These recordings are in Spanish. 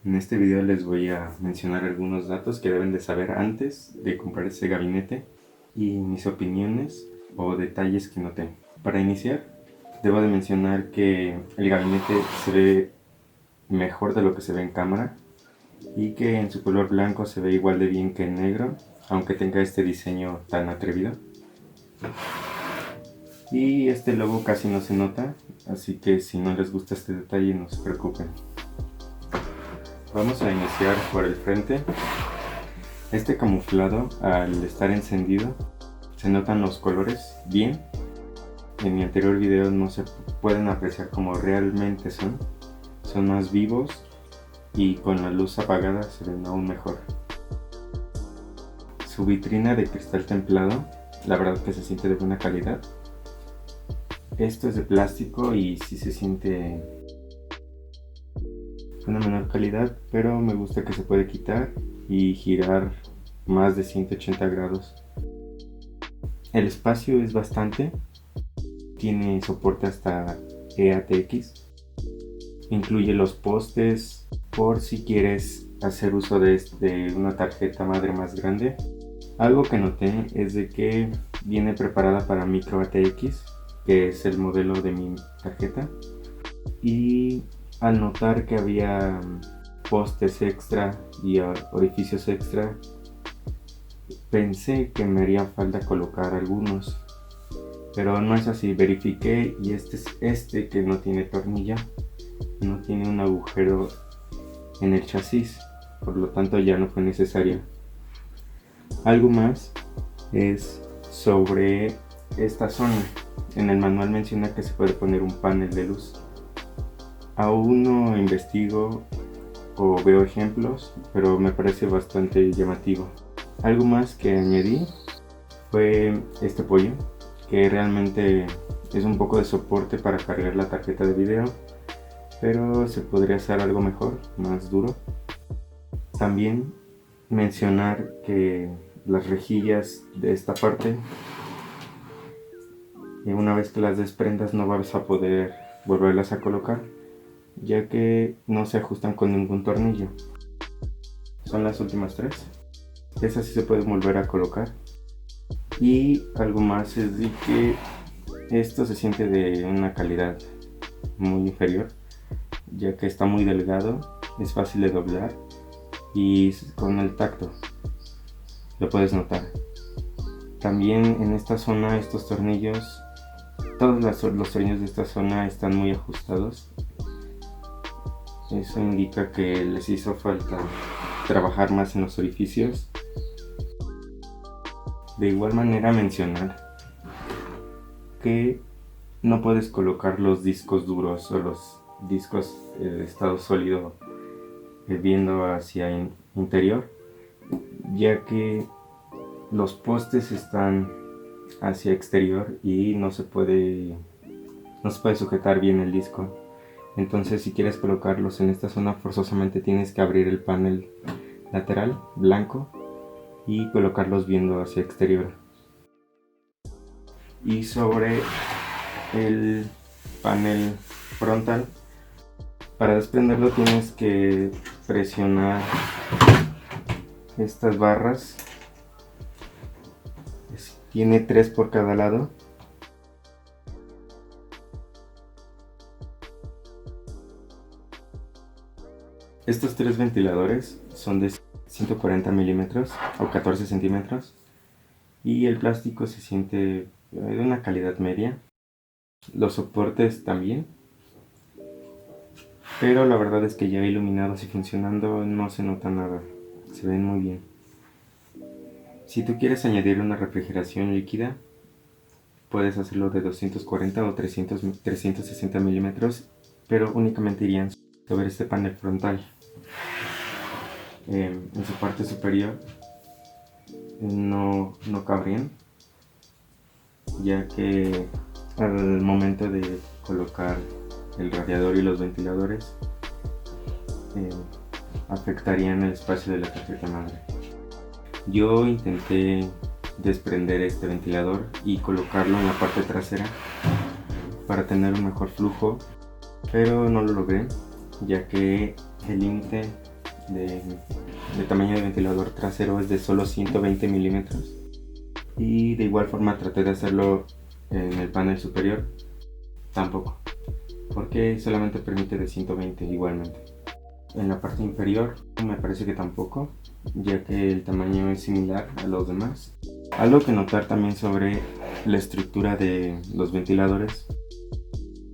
En este video les voy a mencionar algunos datos que deben de saber antes de comprar este gabinete y mis opiniones o detalles que noté. Para iniciar, debo de mencionar que el gabinete se ve mejor de lo que se ve en cámara y que en su color blanco se ve igual de bien que en negro, aunque tenga este diseño tan atrevido. Y este logo casi no se nota, así que si no les gusta este detalle no se preocupen. Vamos a iniciar por el frente. Este camuflado, al estar encendido, se notan los colores bien. En mi anterior video no se pueden apreciar como realmente son más vivos y con la luz apagada se ven aún mejor. Su vitrina de cristal templado, la verdad que se siente de buena calidad. Esto es de plástico y sí se siente una menor calidad, pero me gusta que se puede quitar y girar más de 180 grados. El espacio es bastante, tiene soporte hasta eATX, incluye los postes por si quieres hacer uso de una tarjeta madre más grande. Algo que noté es de que viene preparada para micro ATX, que es el modelo de mi tarjeta, y al notar que había postes extra y orificios extra, pensé que me haría falta colocar algunos, pero no es así. Verifiqué y este que no tiene tornillo, no tiene un agujero en el chasis, por lo tanto ya no fue necesario. Algo más es sobre esta zona. En el manual menciona que se puede poner un panel de luz. Aún no investigo o veo ejemplos, pero me parece bastante llamativo. Algo más que añadí fue este apoyo, que realmente es un poco de soporte para cargar la tarjeta de video, pero se podría hacer algo mejor, más duro. También mencionar que las rejillas de esta parte, una vez que las desprendas no vas a poder volverlas a colocar, ya que no se ajustan con ningún tornillo. Son las últimas tres. Esas sí se pueden volver a colocar. Y algo más es de que esto se siente de una calidad muy inferior, ya que está muy delgado, es fácil de doblar y con el tacto lo puedes notar. También en esta zona, estos tornillos, todos los tornillos de esta zona están muy ajustados. Eso indica que les hizo falta trabajar más en los orificios. De igual manera mencionar que no puedes colocar los discos duros o los discos de estado sólido viendo hacia interior, ya que los postes están hacia exterior y no se puede sujetar bien el disco. Entonces, si quieres colocarlos en esta zona, forzosamente tienes que abrir el panel lateral blanco y colocarlos viendo hacia exterior. Y sobre el panel frontal, para desprenderlo tienes que presionar estas barras. Tiene 3 por cada lado. Estos 3 ventiladores son de 140 milímetros o 14 centímetros y el plástico se siente de una calidad media. Los soportes también, pero la verdad es que ya iluminados y funcionando no se nota nada, se ven muy bien. Si tú quieres añadir una refrigeración líquida, puedes hacerlo de 240 o 360 milímetros, pero únicamente irían sobre este panel frontal. En su parte superior no cabrían, ya que al momento de colocar el radiador y los ventiladores afectarían el espacio de la tarjeta madre. Yo intenté desprender este ventilador y colocarlo en la parte trasera para tener un mejor flujo, pero no lo logré, ya que el límite de tamaño de ventilador trasero es de solo 120 milímetros. Y de igual forma traté de hacerlo en el panel superior, tampoco, porque solamente permite de 120 igualmente. En la parte inferior me parece que tampoco, ya que el tamaño es similar a los demás. Algo que notar también sobre la estructura de los ventiladores,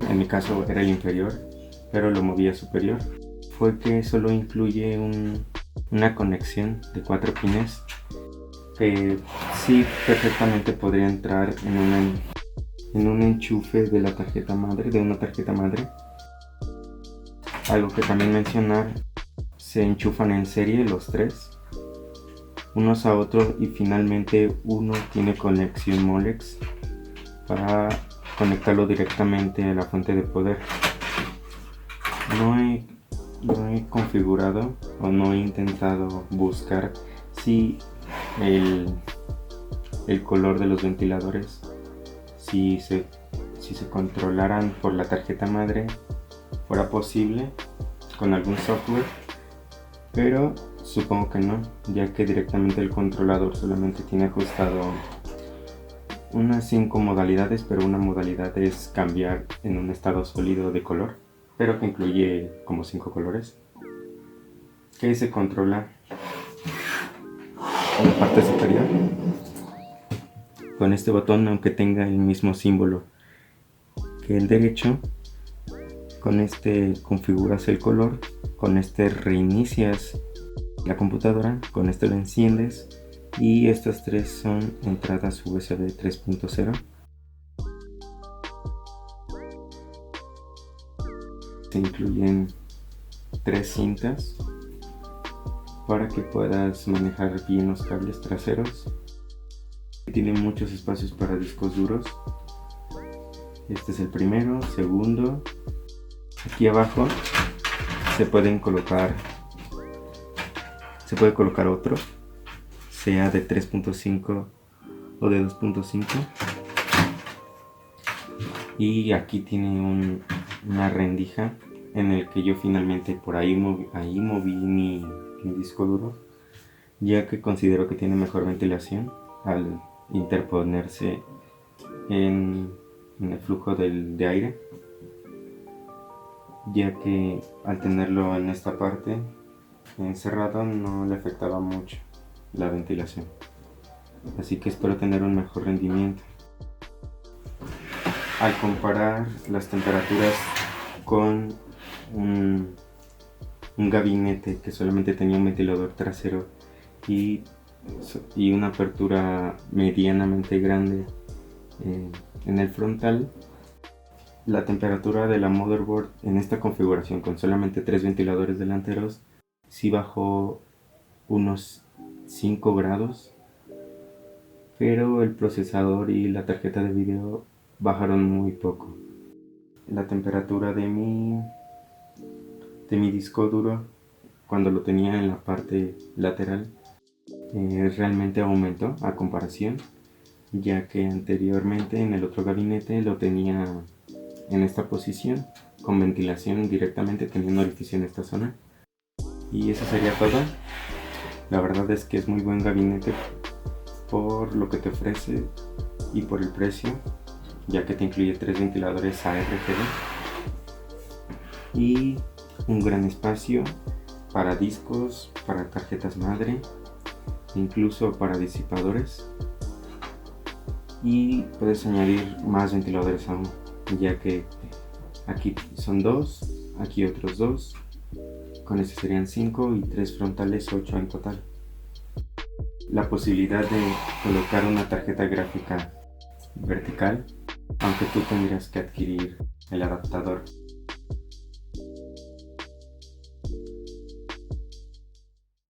en mi caso era el inferior, pero lo moví a superior, fue que solo incluye una conexión de 4 pines que sí perfectamente podría entrar en un enchufe de la tarjeta madre, de una tarjeta madre. Algo que también mencionar, se enchufan en serie los tres, unos a otros, y finalmente uno tiene conexión Molex para conectarlo directamente a la fuente de poder. No he configurado o no he intentado buscar si el color de los ventiladores, si se controlaran por la tarjeta madre, fuera posible con algún software, pero supongo que no, ya que directamente el controlador solamente tiene ajustado unas 5 modalidades, pero una modalidad es cambiar en un estado sólido de color, pero que incluye como 5 colores, que se controla en la parte superior con este botón, aunque tenga el mismo símbolo que el derecho. Con este configuras el color, con este reinicias la computadora, con este lo enciendes, y estas tres son entradas USB 3.0. Se incluyen 3 cintas para que puedas manejar bien los cables traseros. Tiene muchos espacios para discos duros. Este es el primero, segundo. Aquí abajo se puede colocar otro, sea de 3.5 o de 2.5. Y aquí tiene una rendija en el que yo finalmente por ahí moví mi disco duro, ya que considero que tiene mejor ventilación al interponerse en el flujo de aire, ya que al tenerlo en esta parte encerrado no le afectaba mucho la ventilación, así que espero tener un mejor rendimiento. Al comparar las temperaturas con un gabinete que solamente tenía un ventilador trasero y una apertura medianamente grande en el frontal, la temperatura de la motherboard en esta configuración con solamente 3 ventiladores delanteros sí bajó unos 5 grados, pero el procesador y la tarjeta de video bajaron muy poco. La temperatura de mi disco duro, cuando lo tenía en la parte lateral, realmente aumentó a comparación, ya que anteriormente en el otro gabinete lo tenía en esta posición con ventilación directamente, teniendo orificio en esta zona. Y eso sería todo. La verdad es que es muy buen gabinete por lo que te ofrece y por el precio, ya que te incluye 3 ventiladores ARGB y un gran espacio para discos, para tarjetas madre, incluso para disipadores, y puedes añadir más ventiladores aún, ya que aquí son 2, aquí otros 2, con este serían 5 y 3 frontales, 8 en total. La posibilidad de colocar una tarjeta gráfica vertical, aunque tú tendrías que adquirir el adaptador